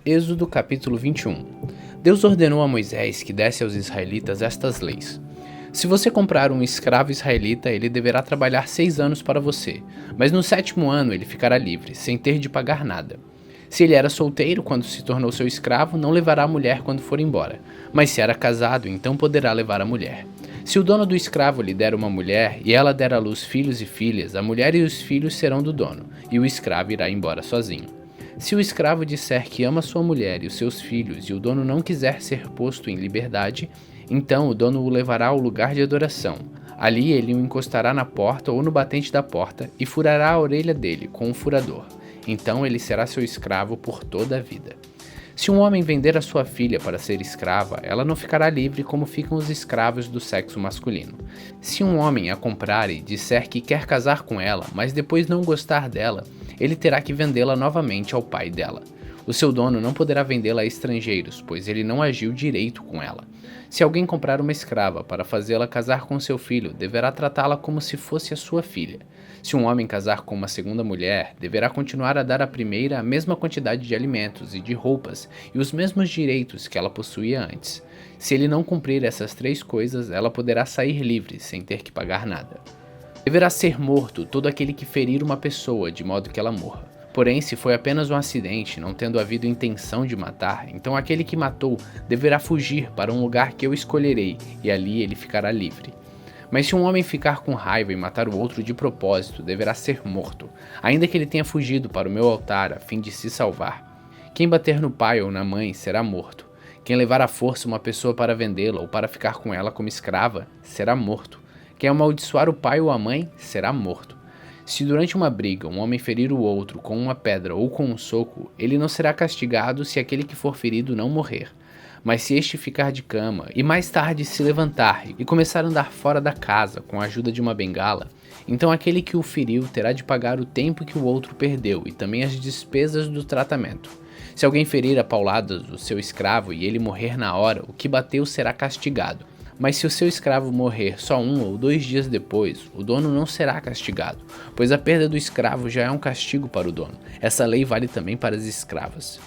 Êxodo capítulo 21. Deus ordenou a Moisés que desse aos israelitas estas leis. Se você comprar um escravo israelita, ele deverá trabalhar 6 anos para você, mas no 7º ano ele ficará livre, sem ter de pagar nada. Se ele era solteiro quando se tornou seu escravo, não levará a mulher quando for embora, mas se era casado, então poderá levar a mulher. Se o dono do escravo lhe der uma mulher e ela der à luz filhos e filhas, a mulher e os filhos serão do dono, e o escravo irá embora sozinho. Se o escravo disser que ama sua mulher e os seus filhos e o dono não quiser ser posto em liberdade, então o dono o levará ao lugar de adoração. Ali ele o encostará na porta ou no batente da porta e furará a orelha dele com um furador. Então ele será seu escravo por toda a vida. Se um homem vender a sua filha para ser escrava, ela não ficará livre como ficam os escravos do sexo masculino. Se um homem a comprar e disser que quer casar com ela, mas depois não gostar dela, ele terá que vendê-la novamente ao pai dela. O seu dono não poderá vendê-la a estrangeiros, pois ele não agiu direito com ela. Se alguém comprar uma escrava para fazê-la casar com seu filho, deverá tratá-la como se fosse a sua filha. Se um homem casar com uma segunda mulher, deverá continuar a dar à primeira a mesma quantidade de alimentos e de roupas e os mesmos direitos que ela possuía antes. Se ele não cumprir essas 3 coisas, ela poderá sair livre, sem ter que pagar nada. Deverá ser morto todo aquele que ferir uma pessoa, de modo que ela morra. Porém, se foi apenas um acidente, não tendo havido intenção de matar, então aquele que matou deverá fugir para um lugar que eu escolherei, e ali ele ficará livre. Mas se um homem ficar com raiva e matar o outro de propósito, deverá ser morto, ainda que ele tenha fugido para o meu altar a fim de se salvar. Quem bater no pai ou na mãe será morto. Quem levar à força uma pessoa para vendê-la ou para ficar com ela como escrava, será morto. Quem amaldiçoar o pai ou a mãe, será morto. Se durante uma briga um homem ferir o outro com uma pedra ou com um soco, ele não será castigado se aquele que for ferido não morrer. Mas se este ficar de cama e mais tarde se levantar e começar a andar fora da casa com a ajuda de uma bengala, então aquele que o feriu terá de pagar o tempo que o outro perdeu e também as despesas do tratamento. Se alguém ferir a pauladas o seu escravo e ele morrer na hora, o que bateu será castigado. Mas se o seu escravo morrer só 1 ou 2 dias depois, o dono não será castigado, pois a perda do escravo já é um castigo para o dono. Essa lei vale também para as escravas.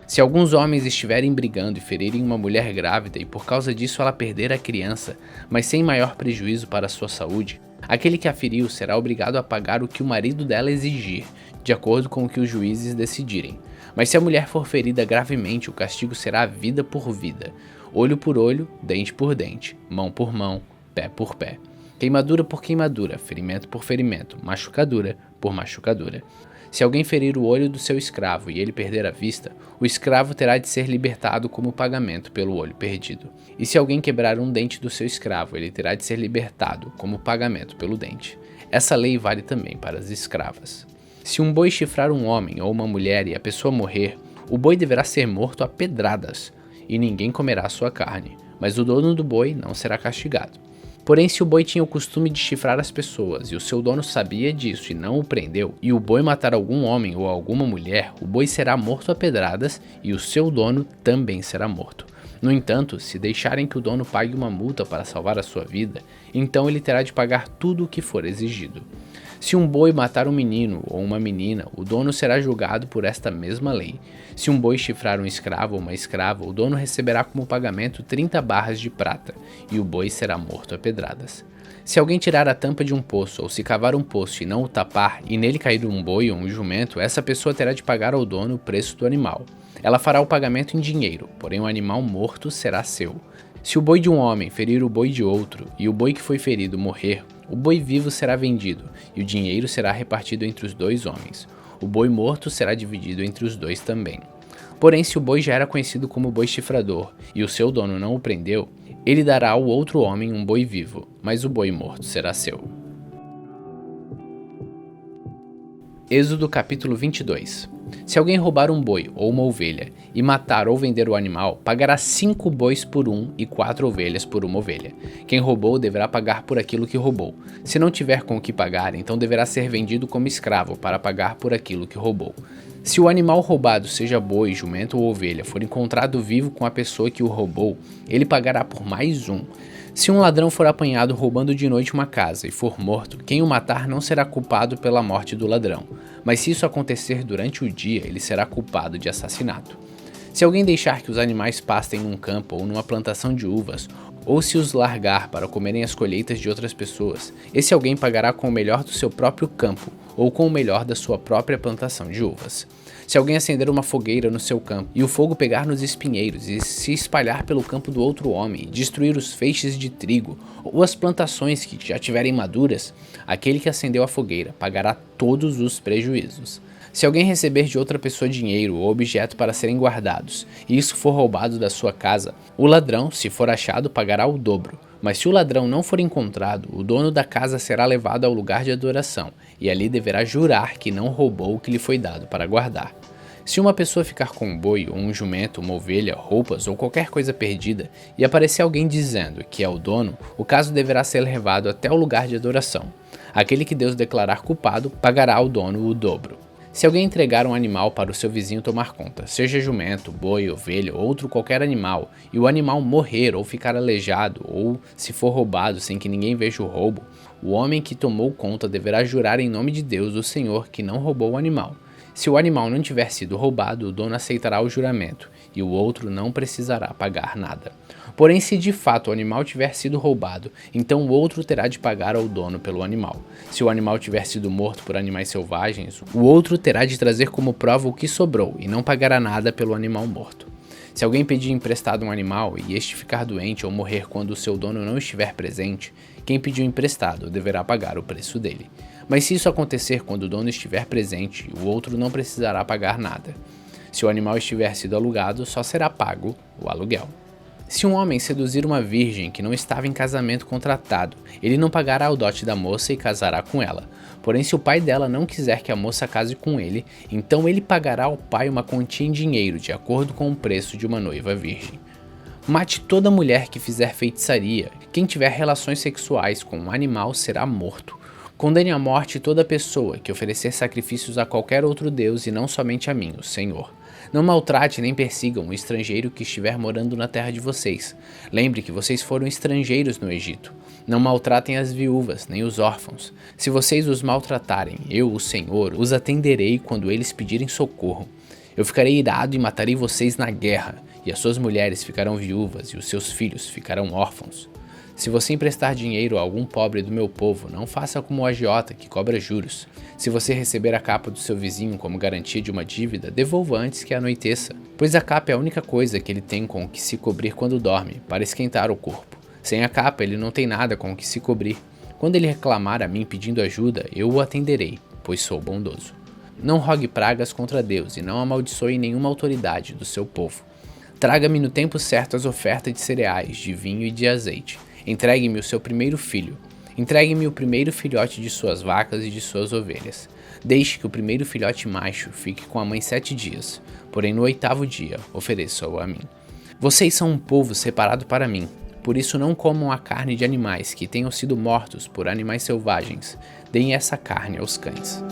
Se alguns homens estiverem brigando e ferirem uma mulher grávida e por causa disso ela perder a criança, mas sem maior prejuízo para a sua saúde, aquele que a feriu será obrigado a pagar o que o marido dela exigir, de acordo com o que os juízes decidirem. Mas se a mulher for ferida gravemente, o castigo será vida por vida, olho por olho, dente por dente, mão por mão, pé por pé, queimadura por queimadura, ferimento por ferimento, machucadura por machucadura. Se alguém ferir o olho do seu escravo e ele perder a vista, o escravo terá de ser libertado como pagamento pelo olho perdido. E se alguém quebrar um dente do seu escravo, ele terá de ser libertado como pagamento pelo dente. Essa lei vale também para as escravas. Se um boi chifrar um homem ou uma mulher e a pessoa morrer, o boi deverá ser morto a pedradas, e ninguém comerá sua carne, mas o dono do boi não será castigado. Porém, se o boi tinha o costume de chifrar as pessoas e o seu dono sabia disso e não o prendeu, e o boi matar algum homem ou alguma mulher, o boi será morto a pedradas e o seu dono também será morto. No entanto, se deixarem que o dono pague uma multa para salvar a sua vida, então ele terá de pagar tudo o que for exigido. Se um boi matar um menino ou uma menina, o dono será julgado por esta mesma lei. Se um boi chifrar um escravo ou uma escrava, o dono receberá como pagamento 30 barras de prata, e o boi será morto a pedradas. Se alguém tirar a tampa de um poço ou se cavar um poço e não o tapar, e nele cair um boi ou um jumento, essa pessoa terá de pagar ao dono o preço do animal. Ela fará o pagamento em dinheiro, porém o animal morto será seu. Se o boi de um homem ferir o boi de outro, e o boi que foi ferido morrer, o boi vivo será vendido, e o dinheiro será repartido entre os 2 homens. O boi morto será dividido entre os 2 também. Porém, se o boi já era conhecido como boi chifrador, e o seu dono não o prendeu, ele dará ao outro homem um boi vivo, mas o boi morto será seu. Êxodo capítulo 22. Se alguém roubar um boi ou uma ovelha e matar ou vender o animal, pagará 5 bois por um e 4 ovelhas por uma ovelha. Quem roubou deverá pagar por aquilo que roubou. Se não tiver com o que pagar, então deverá ser vendido como escravo para pagar por aquilo que roubou. Se o animal roubado, seja boi, jumento ou ovelha, for encontrado vivo com a pessoa que o roubou, ele pagará por mais um. Se um ladrão for apanhado roubando de noite uma casa e for morto, quem o matar não será culpado pela morte do ladrão, mas se isso acontecer durante o dia, ele será culpado de assassinato. Se alguém deixar que os animais pastem num campo ou numa plantação de uvas, ou se os largar para comerem as colheitas de outras pessoas, esse alguém pagará com o melhor do seu próprio campo ou com o melhor da sua própria plantação de uvas. Se alguém acender uma fogueira no seu campo e o fogo pegar nos espinheiros e se espalhar pelo campo do outro homem, e destruir os feixes de trigo ou as plantações que já tiverem maduras, aquele que acendeu a fogueira pagará todos os prejuízos. Se alguém receber de outra pessoa dinheiro ou objeto para serem guardados, e isso for roubado da sua casa, o ladrão, se for achado, pagará o dobro. Mas se o ladrão não for encontrado, o dono da casa será levado ao lugar de adoração, e ali deverá jurar que não roubou o que lhe foi dado para guardar. Se uma pessoa ficar com um boi, ou um jumento, uma ovelha, roupas ou qualquer coisa perdida, e aparecer alguém dizendo que é o dono, o caso deverá ser levado até o lugar de adoração. Aquele que Deus declarar culpado pagará ao dono o dobro. Se alguém entregar um animal para o seu vizinho tomar conta, seja jumento, boi, ovelha ou outro qualquer animal, e o animal morrer ou ficar aleijado, ou se for roubado sem que ninguém veja o roubo, o homem que tomou conta deverá jurar em nome de Deus, o Senhor, que não roubou o animal. Se o animal não tiver sido roubado, o dono aceitará o juramento, e o outro não precisará pagar nada. Porém, se de fato o animal tiver sido roubado, então o outro terá de pagar ao dono pelo animal. Se o animal tiver sido morto por animais selvagens, o outro terá de trazer como prova o que sobrou, e não pagará nada pelo animal morto. Se alguém pedir emprestado um animal e este ficar doente ou morrer quando o seu dono não estiver presente, quem pediu emprestado deverá pagar o preço dele. Mas se isso acontecer quando o dono estiver presente, o outro não precisará pagar nada. Se o animal estiver sido alugado, só será pago o aluguel. Se um homem seduzir uma virgem que não estava em casamento contratado, ele não pagará o dote da moça e casará com ela. Porém, se o pai dela não quiser que a moça case com ele, então ele pagará ao pai uma quantia em dinheiro de acordo com o preço de uma noiva virgem. Mate toda mulher que fizer feitiçaria. Quem tiver relações sexuais com um animal será morto. Condene à morte toda pessoa que oferecer sacrifícios a qualquer outro Deus e não somente a mim, o Senhor. Não maltrate nem persigam o estrangeiro que estiver morando na terra de vocês. Lembre que vocês foram estrangeiros no Egito. Não maltratem as viúvas, nem os órfãos. Se vocês os maltratarem, eu, o Senhor, os atenderei quando eles pedirem socorro. Eu ficarei irado e matarei vocês na guerra, e as suas mulheres ficarão viúvas e os seus filhos ficarão órfãos. Se você emprestar dinheiro a algum pobre do meu povo, não faça como o agiota que cobra juros. Se você receber a capa do seu vizinho como garantia de uma dívida, devolva antes que anoiteça, pois a capa é a única coisa que ele tem com o que se cobrir quando dorme, para esquentar o corpo. Sem a capa, ele não tem nada com o que se cobrir. Quando ele reclamar a mim pedindo ajuda, eu o atenderei, pois sou bondoso. Não rogue pragas contra Deus e não amaldiçoe nenhuma autoridade do seu povo. Traga-me no tempo certo as ofertas de cereais, de vinho e de azeite. Entregue-me o seu primeiro filho. Entregue-me o primeiro filhote de suas vacas e de suas ovelhas. Deixe que o primeiro filhote macho fique com a mãe 7 dias, porém no 8º dia ofereça-o a mim. Vocês são um povo separado para mim, por isso não comam a carne de animais que tenham sido mortos por animais selvagens. Deem essa carne aos cães.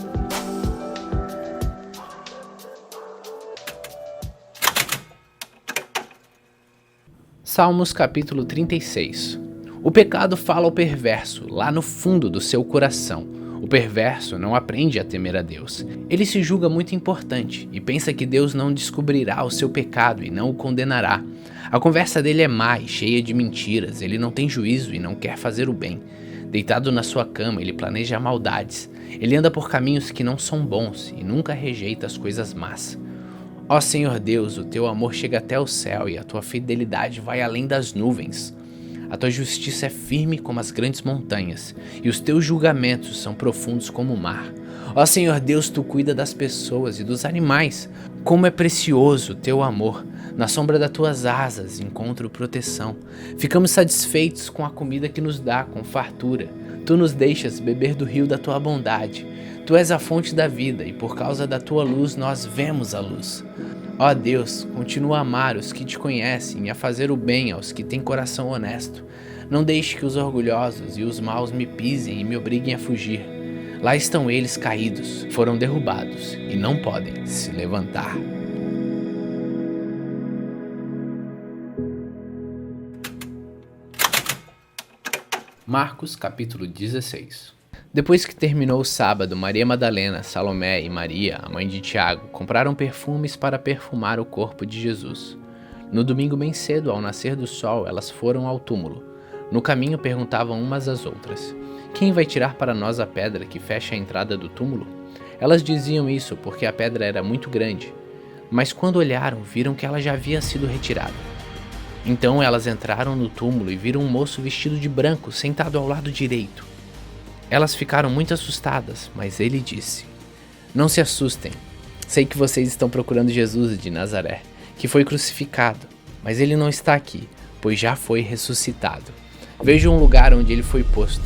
Salmos capítulo 36. O pecado fala ao perverso, lá no fundo do seu coração. O perverso não aprende a temer a Deus. Ele se julga muito importante e pensa que Deus não descobrirá o seu pecado e não o condenará. A conversa dele é má e cheia de mentiras, ele não tem juízo e não quer fazer o bem. Deitado na sua cama, ele planeja maldades. Ele anda por caminhos que não são bons e nunca rejeita as coisas más. Ó Senhor Deus, o teu amor chega até o céu e a tua fidelidade vai além das nuvens. A tua justiça é firme como as grandes montanhas, e os teus julgamentos são profundos como o mar. Ó Senhor Deus, tu cuida das pessoas e dos animais. Como é precioso o teu amor. Na sombra das tuas asas encontro proteção. Ficamos satisfeitos com a comida que nos dá, com fartura. Tu nos deixas beber do rio da tua bondade. Tu és a fonte da vida, e por causa da tua luz nós vemos a luz. Ó Deus, continua a amar os que te conhecem e a fazer o bem aos que têm coração honesto. Não deixe que os orgulhosos e os maus me pisem e me obriguem a fugir. Lá estão eles caídos, foram derrubados e não podem se levantar. Marcos capítulo 16. Depois que terminou o sábado, Maria Madalena, Salomé e Maria, a mãe de Tiago, compraram perfumes para perfumar o corpo de Jesus. No domingo bem cedo, ao nascer do sol, elas foram ao túmulo. No caminho perguntavam umas às outras: "Quem vai tirar para nós a pedra que fecha a entrada do túmulo?" Elas diziam isso porque a pedra era muito grande, mas quando olharam, viram que ela já havia sido retirada. Então elas entraram no túmulo e viram um moço vestido de branco sentado ao lado direito. Elas ficaram muito assustadas, mas ele disse: "Não se assustem. Sei que vocês estão procurando Jesus de Nazaré, que foi crucificado, mas ele não está aqui, pois já foi ressuscitado. Vejam um lugar onde ele foi posto.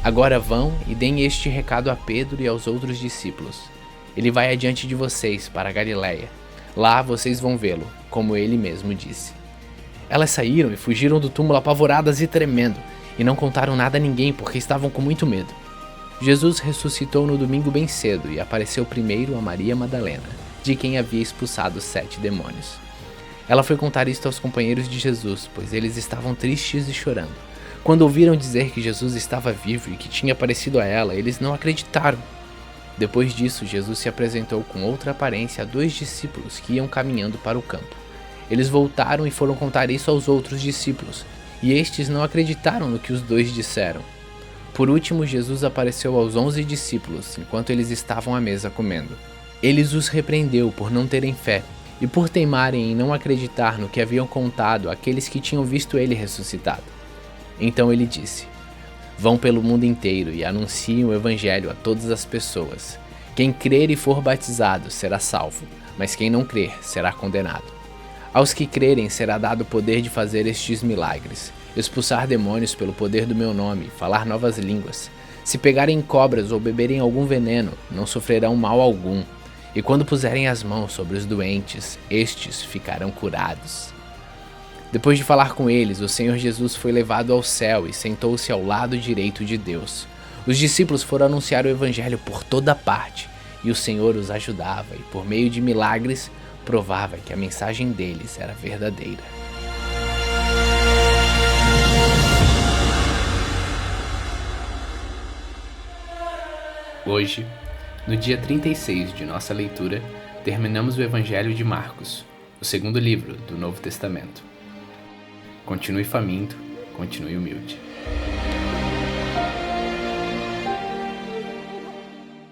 Agora vão e deem este recado a Pedro e aos outros discípulos. Ele vai adiante de vocês para a Galiléia. Lá vocês vão vê-lo, como ele mesmo disse." Elas saíram e fugiram do túmulo apavoradas e tremendo, e não contaram nada a ninguém porque estavam com muito medo. Jesus ressuscitou no domingo bem cedo e apareceu primeiro a Maria Madalena, de quem havia expulsado 7 demônios. Ela foi contar isto aos companheiros de Jesus, pois eles estavam tristes e chorando. Quando ouviram dizer que Jesus estava vivo e que tinha aparecido a ela, eles não acreditaram. Depois disso, Jesus se apresentou com outra aparência a 2 discípulos que iam caminhando para o campo. Eles voltaram e foram contar isso aos outros discípulos, e estes não acreditaram no que os 2 disseram. Por último, Jesus apareceu aos 11 discípulos, enquanto eles estavam à mesa comendo. Ele os repreendeu por não terem fé e por teimarem em não acreditar no que haviam contado àqueles que tinham visto ele ressuscitado. Então ele disse: "Vão pelo mundo inteiro e anunciem o evangelho a todas as pessoas. Quem crer e for batizado será salvo, mas quem não crer será condenado. Aos que crerem será dado o poder de fazer estes milagres: expulsar demônios pelo poder do meu nome, falar novas línguas. Se pegarem cobras ou beberem algum veneno, não sofrerão mal algum. E quando puserem as mãos sobre os doentes, estes ficarão curados." Depois de falar com eles, o Senhor Jesus foi levado ao céu e sentou-se ao lado direito de Deus. Os discípulos foram anunciar o evangelho por toda parte, e o Senhor os ajudava e, por meio de milagres, provava que a mensagem deles era verdadeira. Hoje, no dia 36 de nossa leitura, terminamos o Evangelho de Marcos, o segundo livro do Novo Testamento. Continue faminto, continue humilde.